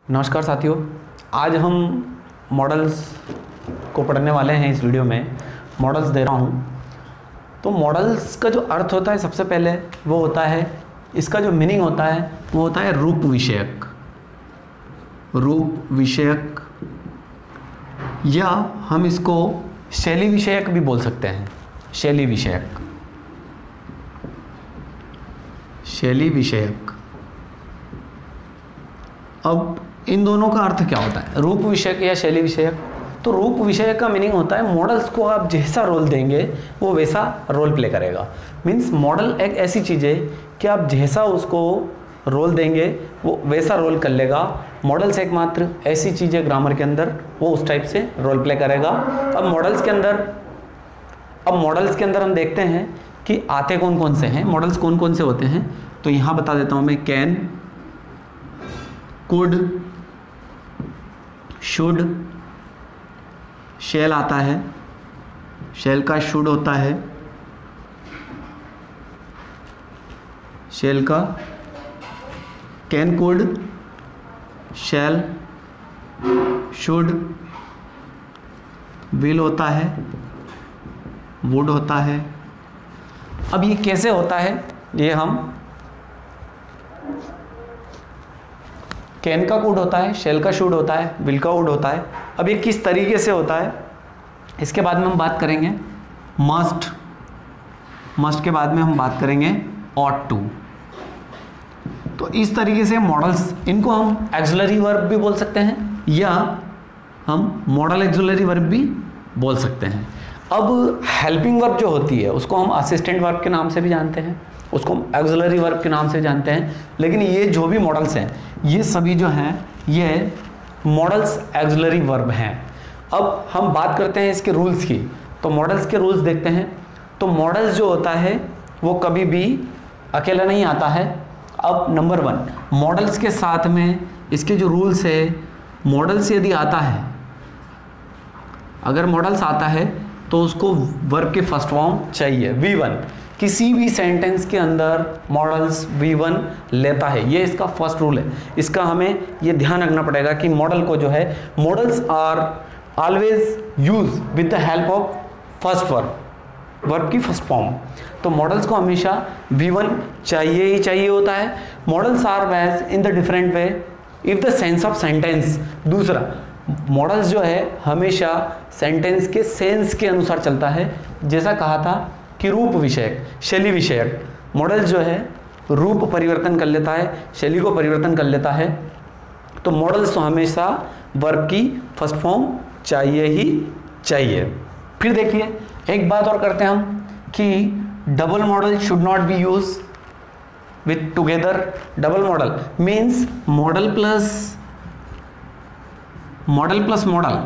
नमस्कार साथियों, आज हम मॉडल्स को पढ़ने वाले हैं। इस वीडियो में मॉडल्स दे रहा हूँ। तो मॉडल्स का जो अर्थ होता है सबसे पहले वो होता है, इसका जो मीनिंग होता है वो होता है रूप विषयक। रूप विषयक या हम इसको शैली विषयक भी बोल सकते हैं। शैली विषयक, शैली विषयक। अब इन दोनों का अर्थ क्या होता है, रूप विषयक या शैली विषयक? तो रूप विषयक का मीनिंग होता है मॉडल्स को आप जैसा रोल देंगे वो वैसा रोल प्ले करेगा। मीन्स मॉडल एक ऐसी चीज़ है कि आप जैसा उसको रोल देंगे वो वैसा रोल कर लेगा। मॉडल्स एकमात्र ऐसी चीज़ है ग्रामर के अंदर, वो उस टाइप से रोल प्ले करेगा। अब मॉडल्स के अंदर हम देखते हैं कि आते कौन कौन से हैं, मॉडल्स कौन कौन से होते हैं। तो यहाँ बता देता हूँ मैं, कैन, कुड, शुड, शैल आता है, शैल का शुड होता है, शैल का can, could, shall, should, will होता है, वुड होता है। अब ये कैसे होता है, ये हम कैन का कुड होता है, शेल का शुड होता है, विल का वुड होता है। अब ये किस तरीके से होता है इसके बाद में हम बात करेंगे। मस्ट, मस्ट के बाद में हम बात करेंगे ऑट टू। तो इस तरीके से मॉडल्स, इनको हम एक्सिलरी वर्ब भी बोल सकते हैं या हम मॉडल एक्सिलरी वर्ब भी बोल सकते हैं। अब हेल्पिंग वर्ब जो होती है उसको हम असिस्टेंट वर्ब के नाम से भी जानते हैं, उसको हम एक्सिलरी वर्ब के नाम से जानते हैं। लेकिन ये जो भी मॉडल्स हैं ये सभी जो हैं ये मॉडल्स एक्सिलरी वर्ब हैं। अब हम बात करते हैं इसके रूल्स की। तो मॉडल्स के रूल्स देखते हैं। तो मॉडल्स जो होता है वो कभी भी अकेला नहीं आता है। अब नंबर 1, मॉडल्स के साथ में इसके जो रूल्स है, मॉडल्स यदि आता है, अगर मॉडल्स आता है तो उसको वर्ब के फर्स्ट फॉर्म चाहिए, V1। किसी भी सेंटेंस के अंदर मॉडल्स V1 लेता है, ये इसका फर्स्ट रूल है। इसका हमें ये ध्यान रखना पड़ेगा कि मॉडल को जो है, modals are always use with the help of first verb, verb की फर्स्ट फॉर्म। तो मॉडल्स को हमेशा V1 चाहिए ही चाहिए होता है। Modals are ways in the different way if the sense of sentence. दूसरा, मॉडल्स जो है हमेशा सेंटेंस के सेंस के अनुसार चलता है। जैसा कहा था कि रूप विषयक, शैली विषयक, मॉडल जो है रूप परिवर्तन कर लेता है, शैली को परिवर्तन कर लेता है। तो मॉडल्स तो हमेशा वर्ब की फर्स्ट फॉर्म चाहिए ही चाहिए। फिर देखिए एक बात और करते हैं हम कि double model should not be use with together. Double model means model plus model,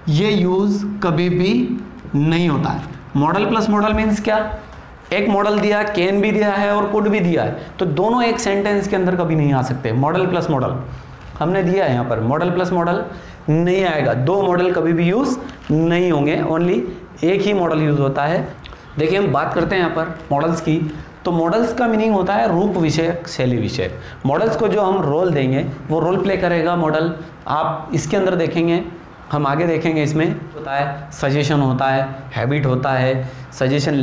ये यूज कभी भी नहीं होता है। मॉडल प्लस मॉडल मीन्स क्या, एक मॉडल दिया, कैन भी दिया है और कुड भी दिया है, तो दोनों एक सेंटेंस के अंदर कभी नहीं आ सकते। मॉडल प्लस मॉडल हमने दिया है यहाँ पर, मॉडल प्लस मॉडल नहीं आएगा। दो मॉडल कभी भी यूज नहीं होंगे, ओनली एक ही मॉडल यूज होता है। देखिए हम बात करते हैं यहाँ पर मॉडल्स की। तो मॉडल्स का मीनिंग होता है रूप विषयक, शैली विषयक। मॉडल्स को जो हम रोल देंगे वो रोल प्ले करेगा मॉडल। आप इसके अंदर देखेंगे, हम आगे देखेंगे, इसमें होता है सजेशन होता है, हैबिट होता है, सजेशन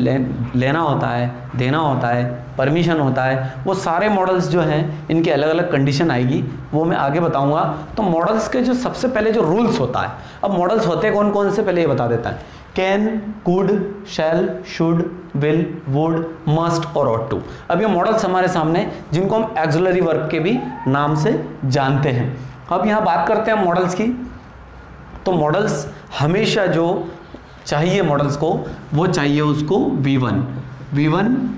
लेना होता है, देना होता है, परमिशन होता है। वो सारे मॉडल्स जो हैं इनके अलग अलग कंडीशन आएगी, वो मैं आगे बताऊंगा। तो मॉडल्स के जो सबसे पहले जो रूल्स होता है, अब मॉडल्स होते कौन कौन से पहले ये बता देता है। Can, could, shall, should, will, would, must और ऑट टू। अब ये मॉडल्स हमारे सामने, जिनको हम एक्सिलरी वर्ब के भी नाम से जानते हैं। अब यहाँ बात करते हैं मॉडल्स की। तो मॉडल्स हमेशा जो चाहिए मॉडल्स को, वो चाहिए उसको V1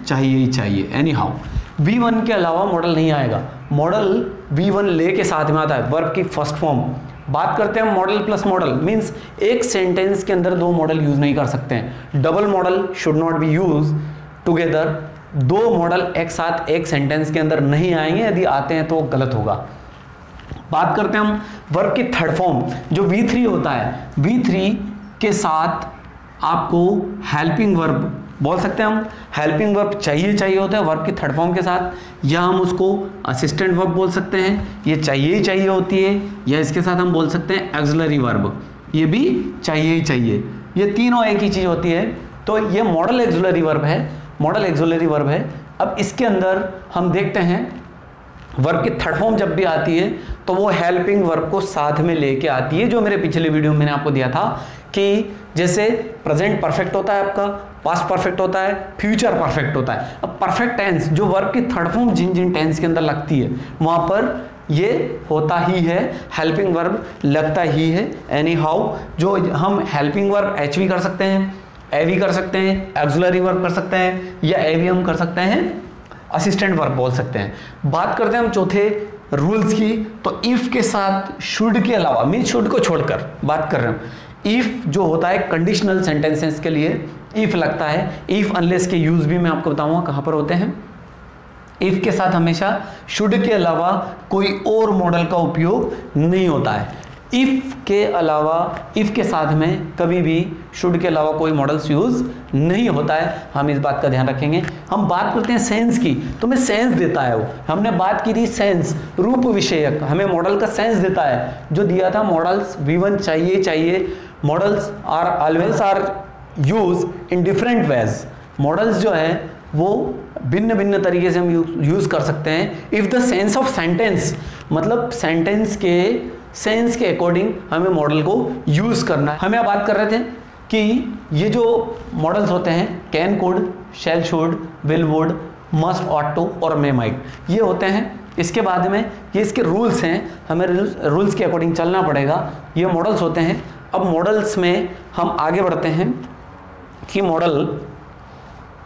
चाहिए ही चाहिए एनी हाउ। V1 के अलावा मॉडल नहीं आएगा। मॉडल V1 ले के साथ में आता है, वर्ब की फर्स्ट फॉर्म। बात करते हैं मॉडल प्लस मॉडल मीन्स एक सेंटेंस के अंदर दो मॉडल यूज नहीं कर सकते हैं। Double model should not be use together. दो मॉडल एक साथ एक सेंटेंस के अंदर नहीं आएंगे, यदि आते हैं तो गलत होगा। बात करते हैं हम वर्ब की थर्ड फॉर्म जो V3 होता है। V3 के साथ आपको हेल्पिंग वर्ब बोल सकते हैं हम हेल्पिंग वर्ब चाहिए होता है वर्ब की थर्ड फॉर्म के साथ, या हम उसको असिस्टेंट वर्ब बोल सकते हैं, ये चाहिए होती है, या इसके साथ हम बोल सकते हैं एक्सिलरी वर्ब, ये भी चाहिए, ये तीनों एक ही चीज़ होती है। तो ये मॉडल एक्सिलरी वर्ब है, मॉडल एक्सिलरी वर्ब है। अब इसके अंदर हम देखते हैं वर्ब की थर्ड फॉर्म जब भी आती है तो वो हेल्पिंग वर्ब को साथ में लेके आती है, जो मेरे पिछले वीडियो में मैंने आपको दिया था कि जैसे प्रेजेंट परफेक्ट होता है आपका, पास्ट परफेक्ट होता है, फ्यूचर परफेक्ट होता है। अब परफेक्ट टेंस जो वर्ब की थर्ड फॉर्म जिन जिन टेंस के अंदर लगती है वहां पर ये होता ही है, हेल्पिंग वर्ब लगता ही है। एनी हाउ जो हम हेल्पिंग वर्ब एच भी कर सकते हैं, ए भी कर सकते हैं, एक्सिलरी वर्ब कर सकते हैं, या ए भी हम कर सकते हैं असिस्टेंट वर्ब बोल सकते हैं। बात करते हैं हम चौथे रूल्स की, तो इफ के साथ शुड के अलावा, मीन शुड को छोड़कर बात कर रहे हैं, इफ जो होता है कंडीशनल सेंटेंसेस के लिए इफ लगता है। इफ अनलेस के यूज भी मैं आपको बताऊंगा कहां पर होते हैं। इफ के साथ हमेशा शुड के अलावा कोई और मॉडल का उपयोग नहीं होता है। इफ के अलावा, इफ के साथ में कभी भी शुड के अलावा कोई मॉडल्स यूज नहीं होता है, हम इस बात का ध्यान रखेंगे। हम बात करते हैं सेंस की, तो हमें सेंस देता है वो, हमने बात की थी सेंस, रूप विषयक, हमें मॉडल का सेंस देता है, जो दिया था मॉडल्स V1 चाहिए, modals are always are use in different ways. Modals जो है वो भिन्न भिन्न तरीके से हम यूज कर सकते हैं। If the sense of sentence, मतलब सेंटेंस के सेंस के अकॉर्डिंग हमें मॉडल को यूज करना है। हमें बात कर रहे थे कि ये जो मॉडल्स होते हैं can could, shall should, will would, must, ought to और मे माइट, ये होते हैं। इसके बाद में ये इसके रूल्स हैं, हमें रूल्स के अकॉर्डिंग चलना पड़ेगा। ये मॉडल्स होते हैं। अब मॉडल्स में हम आगे बढ़ते हैं कि मॉडल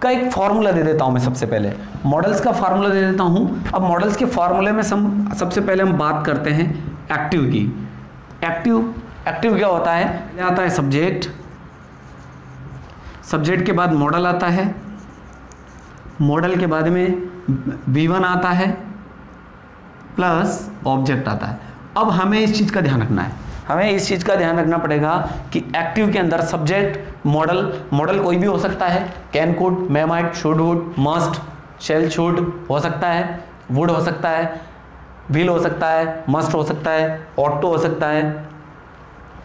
का एक फॉर्मूला दे देता हूं मैं। सबसे पहले मॉडल्स का फॉर्मूला दे देता हूं। अब मॉडल्स के फॉर्मूले में सबसे पहले हम बात करते हैं एक्टिव की। एक्टिव क्या होता है? आता है सब्जेक्ट, सब्जेक्ट के बाद मॉडल आता है, मॉडल के बाद में V1 आता है प्लस ऑब्जेक्ट आता है। अब हमें इस चीज़ का ध्यान रखना है, हमें इस चीज़ का ध्यान रखना पड़ेगा कि एक्टिव के अंदर सब्जेक्ट मॉडल कोई भी हो सकता है, can could, may might, should would, must, shall should हो सकता है, वुड हो सकता है, विल हो सकता है, मस्ट हो सकता है, ऑट टू हो सकता है।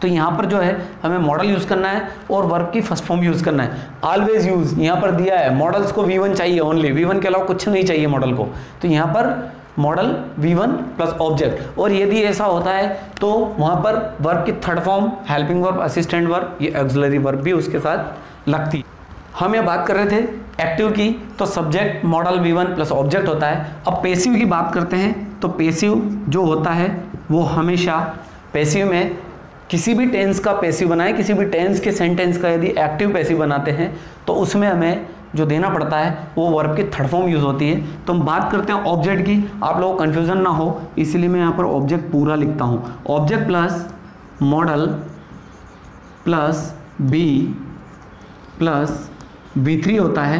तो यहाँ पर जो है हमें मॉडल यूज़ करना है और वर्ब की फर्स्ट फॉर्म यूज़ करना है। ऑलवेज यूज़ यहाँ पर दिया है, मॉडल्स को V1 चाहिए ओनली, V1 के अलावा कुछ नहीं चाहिए मॉडल को। तो यहाँ पर मॉडल V1 प्लस ऑब्जेक्ट, और यदि ऐसा होता है तो वहाँ पर वर्ब की third form helping verb, assistant verb, ये ऑक्सिलरी वर्ब भी उसके साथ लगती। हम ये बात कर रहे थे एक्टिव की, तो subject model V1 plus object होता है। अब पैसिव की बात करते हैं, तो पैसिव जो होता है वो हमेशा पैसिव में किसी भी टेंस का पैसिव बनाए, किसी भी टेंस के सेंटेंस का यदि एक्टिव पैसिव बनाते हैं तो उसमें हमें जो देना पड़ता है वो वर्ब की थर्ड फॉर्म यूज होती है। तो हम बात करते हैं ऑब्जेक्ट की, आप लोगों को कंफ्यूजन ना हो इसलिए मैं यहाँ पर ऑब्जेक्ट पूरा लिखता हूँ। Object plus model plus B plus V3 होता है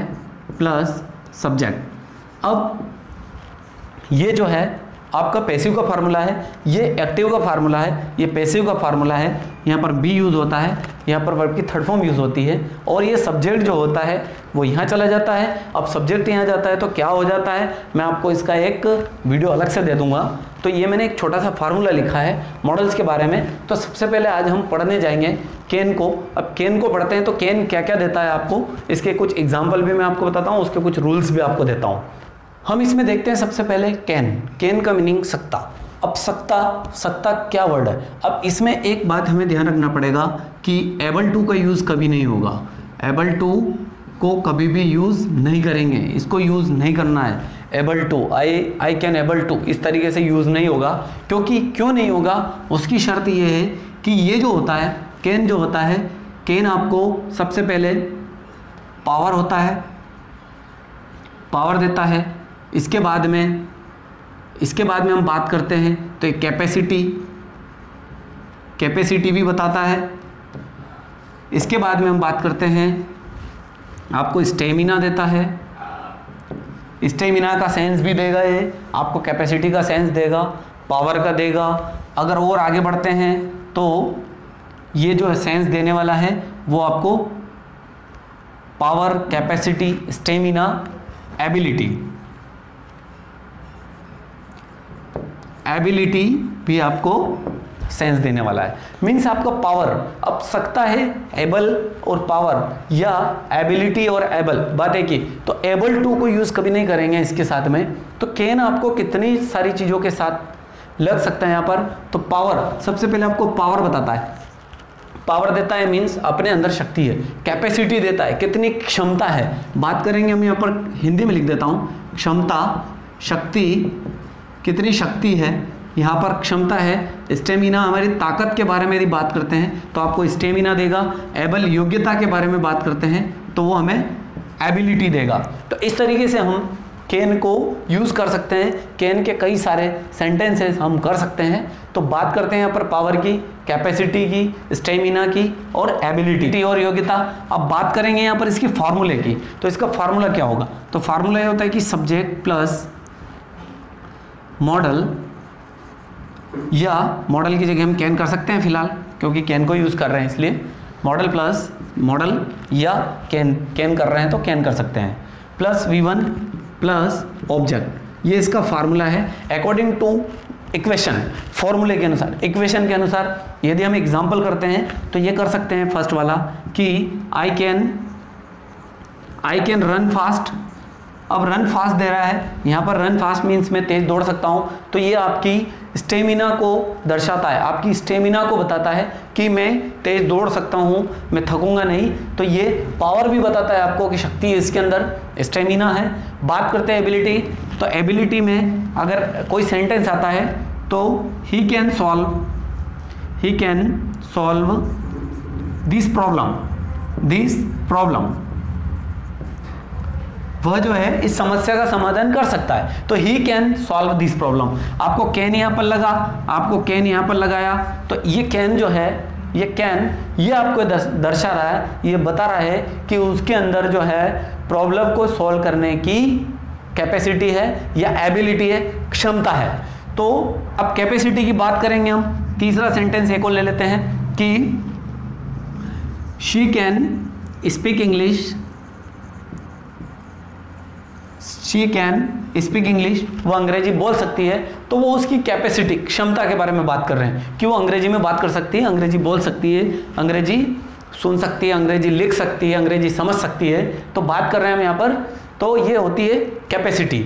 प्लस सब्जेक्ट। अब ये जो है आपका पैसिव का फार्मूला है, ये एक्टिव का फार्मूला है, ये पैसिव का फार्मूला है। यहाँ पर B यूज़ होता है, यहाँ पर वर्ब की थर्ड फॉर्म यूज़ होती है, और ये सब्जेक्ट जो होता है वो यहाँ चला जाता है। अब सब्जेक्ट यहाँ जाता है तो क्या हो जाता है, मैं आपको इसका एक वीडियो अलग से दे दूंगा। तो ये मैंने एक छोटा सा फार्मूला लिखा है मॉडल्स के बारे में। तो सबसे पहले आज हम पढ़ने जाएंगे कैन को। अब कैन को पढ़ते हैं तो कैन क्या क्या देता है आपको, इसके कुछ एग्जाम्पल भी मैं आपको बताता हूँ, उसके कुछ रूल्स भी आपको देता हूँ। हम इसमें देखते हैं सबसे पहले कैन का मीनिंग सकता। अब सकता क्या वर्ड है। अब इसमें एक बात हमें ध्यान रखना पड़ेगा कि एबल टू का यूज़ कभी नहीं होगा, एबल टू को कभी भी यूज़ नहीं करेंगे, इसको यूज़ नहीं करना है। Able to, I can able to, इस तरीके से यूज़ नहीं होगा। क्यों नहीं होगा, उसकी शर्त ये है कि ये जो होता है कैन जो होता है, कैन आपको सबसे पहले पावर होता है, पावर देता है। इसके बाद में हम बात करते हैं तो एक कैपेसिटी भी बताता है। इसके बाद में हम बात करते हैं आपको स्टेमिना देता है, स्टेमिना का सेंस भी देगा ये आपको, कैपेसिटी का सेंस देगा, पावर का देगा। अगर और आगे बढ़ते हैं तो ये जो सेंस देने वाला है वो आपको power, capacity, stamina, ability. Ability भी आपको सेंस देने वाला है, मीन्स आपका पावर। अब सकता है एबल और पावर या एबिलिटी और एबल, बात है कि तो एबल टू को यूज कभी नहीं करेंगे इसके साथ में, तो कैन आपको कितनी सारी चीजों के साथ लग सकता है यहाँ पर। तो पावर, सबसे पहले आपको पावर बताता है, पावर देता है मीन्स अपने अंदर शक्ति है। कैपेसिटी देता है कितनी क्षमता है, बात करेंगे हम यहाँ पर हिंदी में लिख देता हूँ, क्षमता, शक्ति, कितनी शक्ति है, यहाँ पर क्षमता है। स्टेमिना, हमारी ताकत के बारे में यदि बात करते हैं तो आपको स्टेमिना देगा। एबल, योग्यता के बारे में बात करते हैं तो वो हमें एबिलिटी देगा। तो इस तरीके से हम कैन को यूज़ कर सकते हैं, कैन के कई सारे सेंटेंसेस हम कर सकते हैं। तो बात करते हैं यहाँ पर पावर की, कैपेसिटी की, स्टेमिना की और एबिलिटी और योग्यता। अब बात करेंगे यहाँ पर इसकी फार्मूले की, तो इसका फार्मूला क्या होगा। तो फार्मूला ये होता है कि सब्जेक्ट प्लस मॉडल, या मॉडल की जगह हम कैन कर सकते हैं फिलहाल, क्योंकि कैन को यूज़ कर रहे हैं इसलिए मॉडल प्लस मॉडल, या कैन कर रहे हैं तो कैन कर सकते हैं, प्लस V1 प्लस ऑब्जेक्ट। ये इसका फार्मूला है अकॉर्डिंग टू इक्वेशन, फॉर्मूले के अनुसार, इक्वेशन के अनुसार। यदि हम एग्जांपल करते हैं तो ये कर सकते हैं फर्स्ट वाला कि आई कैन रन फास्ट। अब रन फास्ट दे रहा है, यहाँ पर रन फास्ट मीन्स मैं तेज दौड़ सकता हूँ, तो ये आपकी स्टेमिना को दर्शाता है, आपकी स्टेमिना को बताता है कि मैं तेज दौड़ सकता हूँ, मैं थकूंगा नहीं। तो ये पावर भी बताता है आपको कि शक्ति है इसके अंदर, स्टेमिना है। बात करते हैं एबिलिटी, तो एबिलिटी में अगर कोई सेंटेंस आता है तो he can solve this problem, वह जो है इस समस्या का समाधान कर सकता है। तो he can solve this problem, आपको कैन यहाँ पर लगा, आपको कैन यहाँ पर लगाया, तो ये कैन जो है, ये कैन, ये आपको दर्शा रहा है, ये बता रहा है कि उसके अंदर जो है प्रॉब्लम को सॉल्व करने की कैपेसिटी है या एबिलिटी है, क्षमता है। तो अब कैपेसिटी की बात करेंगे हम। तीसरा सेंटेंस एक और ले लेते हैं कि शी कैन स्पीक इंग्लिश, वो अंग्रेजी बोल सकती है। तो वो उसकी कैपेसिटी, क्षमता के बारे में बात कर रहे हैं कि वो अंग्रेजी में बात कर सकती है, अंग्रेजी बोल सकती है, अंग्रेजी सुन सकती है, अंग्रेजी लिख सकती है, अंग्रेजी समझ सकती है। तो बात कर रहे हैं हम यहाँ पर, तो ये होती है कैपेसिटी।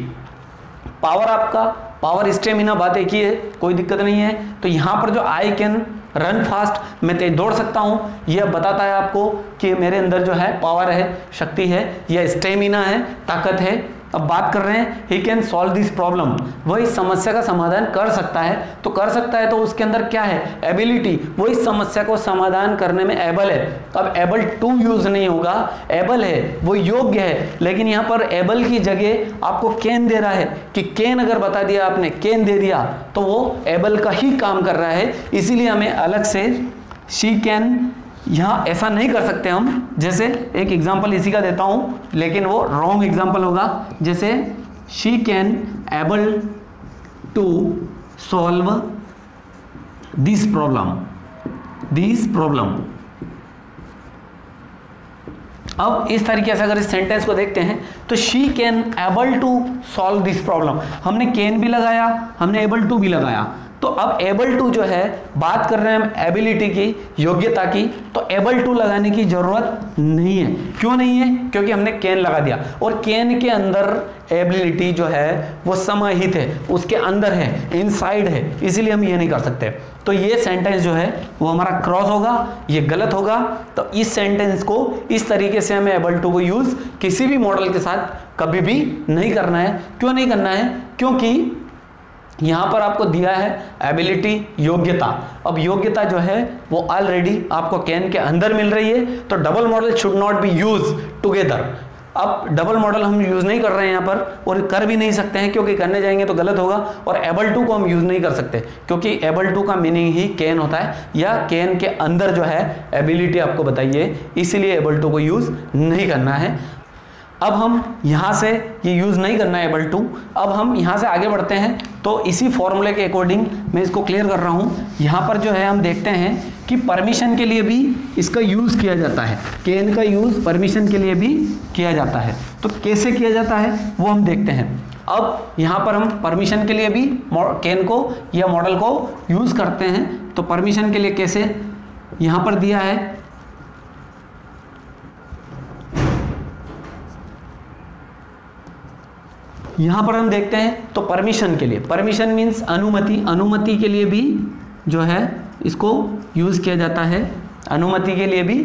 पावर, आपका पावर, स्टेमिना, बात एक ही है, कोई दिक्कत नहीं है। तो यहाँ पर जो आई कैन रन फास्ट, मैं तेज दौड़ सकता हूँ, यह बताता है आपको कि मेरे अंदर जो है पावर है, शक्ति है, या स्टेमिना है, ताकत है। अब बात कर रहे हैं he can solve this problem, वह इस समस्या का समाधान कर सकता है। तो कर सकता है तो उसके अंदर क्या है, एबिलिटी, वो इस समस्या को समाधान करने में एबल है। अब एबल टू यूज नहीं होगा, एबल है, वो योग्य है। लेकिन यहाँ पर एबल की जगह आपको कैन दे रहा है कि कैन अगर बता दिया आपने, कैन दे दिया, तो वो एबल का ही काम कर रहा है। इसीलिए हमें अलग से शी कैन, यहाँ ऐसा नहीं कर सकते हम। जैसे एक एग्जांपल इसी का देता हूँ, लेकिन वो रॉन्ग एग्जांपल होगा। जैसे she can able to solve this problem. अब इस तरीके से अगर इस सेंटेंस को देखते हैं तो she can able to solve this problem, हमने कैन भी लगाया, हमने एबल टू भी लगाया। तो अब एबल टू जो है, बात कर रहे हैं हम एबिलिटी की, योग्यता की, तो एबल टू लगाने की जरूरत नहीं है। क्यों नहीं है? क्योंकि हमने कैन लगा दिया, और कैन के अंदर एबिलिटी जो है वो समाहित है, उसके अंदर है, इनसाइड है, इसीलिए हम ये नहीं कर सकते। तो ये सेंटेंस जो है वो हमारा क्रॉस होगा, ये गलत होगा। तो इस सेंटेंस को इस तरीके से हमें एबल टू को यूज किसी भी मॉडल के साथ कभी भी नहीं करना है। क्यों नहीं करना है? क्योंकि यहां पर आपको दिया है एबिलिटी, योग्यता। अब योग्यता जो है वो ऑलरेडी आपको कैन के अंदर मिल रही है, तो double model should not be use together. अब डबल मॉडल हम यूज नहीं कर रहे हैं यहाँ पर, और कर भी नहीं सकते हैं, क्योंकि करने जाएंगे तो गलत होगा। और एबल टू को हम यूज नहीं कर सकते, क्योंकि एबल टू का मीनिंग ही कैन होता है, या कैन के अंदर जो है एबिलिटी आपको बताइए, इसीलिए एबल टू को यूज नहीं करना है। अब हम यहाँ से ये यूज़ नहीं करना है एबल टू, अब हम यहाँ से आगे बढ़ते हैं। तो इसी फॉर्मूले के अकॉर्डिंग मैं इसको क्लियर कर रहा हूँ। यहाँ पर जो है हम देखते हैं कि परमिशन के लिए भी इसका यूज़ किया जाता है, कैन का यूज़ परमिशन के लिए भी किया जाता है। तो कैसे किया जाता है वो हम देखते हैं। अब यहाँ पर हम परमिशन के लिए भी कैन को या मॉडल को यूज़ करते हैं। तो परमिशन के लिए कैसे यहाँ पर दिया है, यहां पर हम देखते हैं। तो परमिशन के लिए, परमिशन मीन्स अनुमति, अनुमति के लिए भी जो है इसको यूज किया जाता है, अनुमति के लिए भी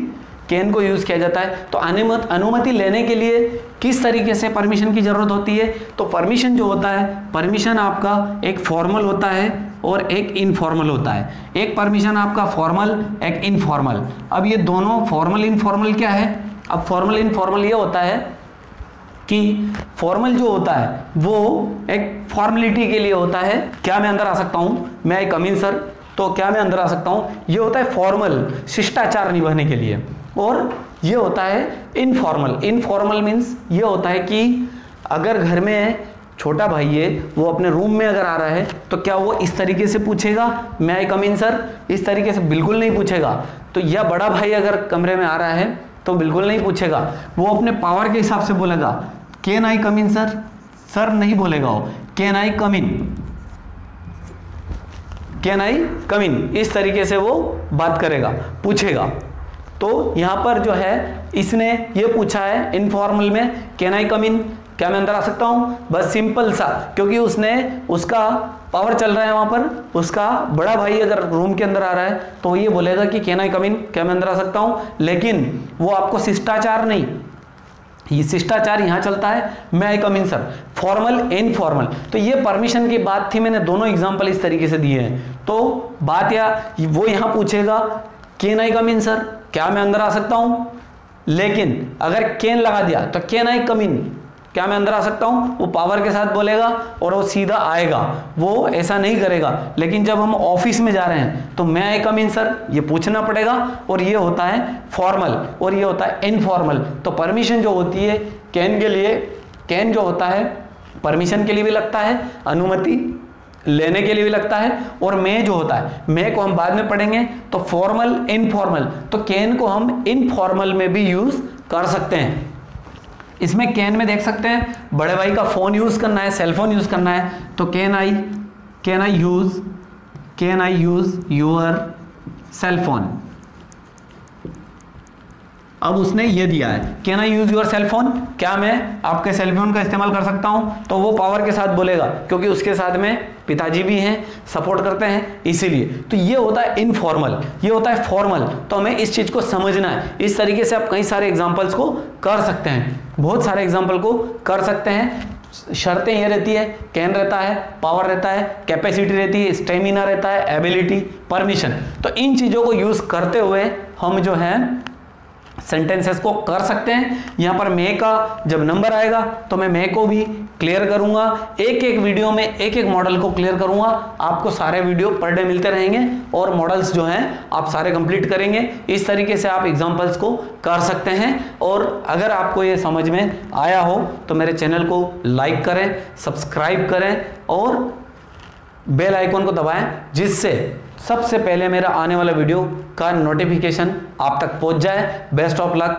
कैन को यूज किया जाता है। तो अनुमति लेने के लिए किस तरीके से परमिशन की जरूरत होती है? तो परमिशन जो होता है, परमिशन आपका एक फॉर्मल होता है और एक इनफॉर्मल होता है। एक परमिशन आपका फॉर्मल, एक इनफॉर्मल। अब ये दोनों फॉर्मल इनफॉर्मल क्या है? अब फॉर्मल इनफॉर्मल ये होता है कि फॉर्मल जो होता है वो एक फॉर्मेलिटी के लिए होता है, क्या मैं अंदर आ सकता हूँ, मैं आई कम इन सर, तो क्या मैं अंदर आ सकता हूँ, ये होता है फॉर्मल, शिष्टाचार निभाने के लिए। और ये होता है इनफॉर्मल, इनफॉर्मल मीन्स ये होता है कि अगर घर में छोटा भाई है, वो अपने रूम में अगर आ रहा है तो क्या वो इस तरीके से पूछेगा मैं आई कम इन सर? इस तरीके से बिल्कुल नहीं पूछेगा। तो या बड़ा भाई अगर कमरे में आ रहा है तो बिल्कुल नहीं पूछेगा, वो अपने पावर के हिसाब से बोलेगा can I come in sir? Sir नहीं बोलेगा वो, can I come in, can I कम इन, इस तरीके से वो बात करेगा, पूछेगा। तो यहां पर जो है इसने ये पूछा है इनफॉर्मल में, कैन आई कम इन, क्या मैं अंदर आ सकता हूं? बस सिंपल सा, क्योंकि उसने उसका पावर चल रहा है वहां पर, उसका बड़ा भाई अगर रूम के अंदर आ रहा है तो ये बोलेगा कि कैन आई कम इन, क्या मैं अंदर आ सकता हूं? लेकिन वो आपको शिष्टाचार नहीं, ये शिष्टाचार यहां चलता है मैं आई कम इन सर, फॉर्मल इनफॉर्मल। तो ये परमिशन की बात थी, मैंने दोनों एग्जांपल इस तरीके से दिए हैं। तो बात या वो यहां पूछेगा can I come in sir, क्या मैं अंदर आ सकता हूं? लेकिन अगर कैन लगा दिया तो कैन आई कम इन, क्या मैं अंदर आ सकता हूं, वो पावर के साथ बोलेगा और वो सीधा आएगा, वो ऐसा नहीं करेगा। लेकिन जब हम ऑफिस में जा रहे हैं तो मैं आई कम इन सर, ये पूछना पड़ेगा, और ये होता है फॉर्मल और ये होता है इनफॉर्मल। तो परमिशन जो होती है कैन के लिए, कैन जो होता है परमिशन के लिए भी लगता है, अनुमति लेने के लिए भी लगता है, और मे जो होता है, मे को हम बाद में पढ़ेंगे। तो फॉर्मल इनफॉर्मल, तो कैन को हम इनफॉर्मल में भी यूज कर सकते हैं। इसमें कैन में देख सकते हैं बड़े भाई का फोन यूज करना है, सेलफोन यूज करना है, तो can I use your cellphone. अब उसने ये दिया है can I use your cellphone, क्या मैं आपके सेलफोन का इस्तेमाल कर सकता हूं? तो वो पावर के साथ बोलेगा, क्योंकि उसके साथ में पिताजी भी हैं, सपोर्ट करते हैं, इसीलिए। तो ये होता है इनफॉर्मल, ये होता है फॉर्मल। तो हमें इस चीज को समझना है। इस तरीके से आप कई सारे एग्जाम्पल्स को कर सकते हैं, बहुत सारे एग्जाम्पल को कर सकते हैं। शर्तें ये रहती है, कैन रहता है, पावर रहता है, कैपेसिटी रहती है, स्टेमिना रहता है, एबिलिटी, परमिशन। तो इन चीजों को यूज करते हुए हम जो है सेंटेंसेस को कर सकते हैं। यहां पर मे का जब नंबर आएगा तो मैं मे को भी क्लियर करूंगा, एक एक वीडियो में एक एक मॉडल को क्लियर करूंगा। आपको सारे वीडियो पर डे मिलते रहेंगे और मॉडल्स जो हैं आप सारे कंप्लीट करेंगे। इस तरीके से आप एग्जांपल्स को कर सकते हैं। और अगर आपको ये समझ में आया हो तो मेरे चैनल को लाइक करें, सब्सक्राइब करें और बेल आइकॉन को दबाएं, जिससे सबसे पहले मेरा आने वाला वीडियो का नोटिफिकेशन आप तक पहुंच जाए। Best of luck.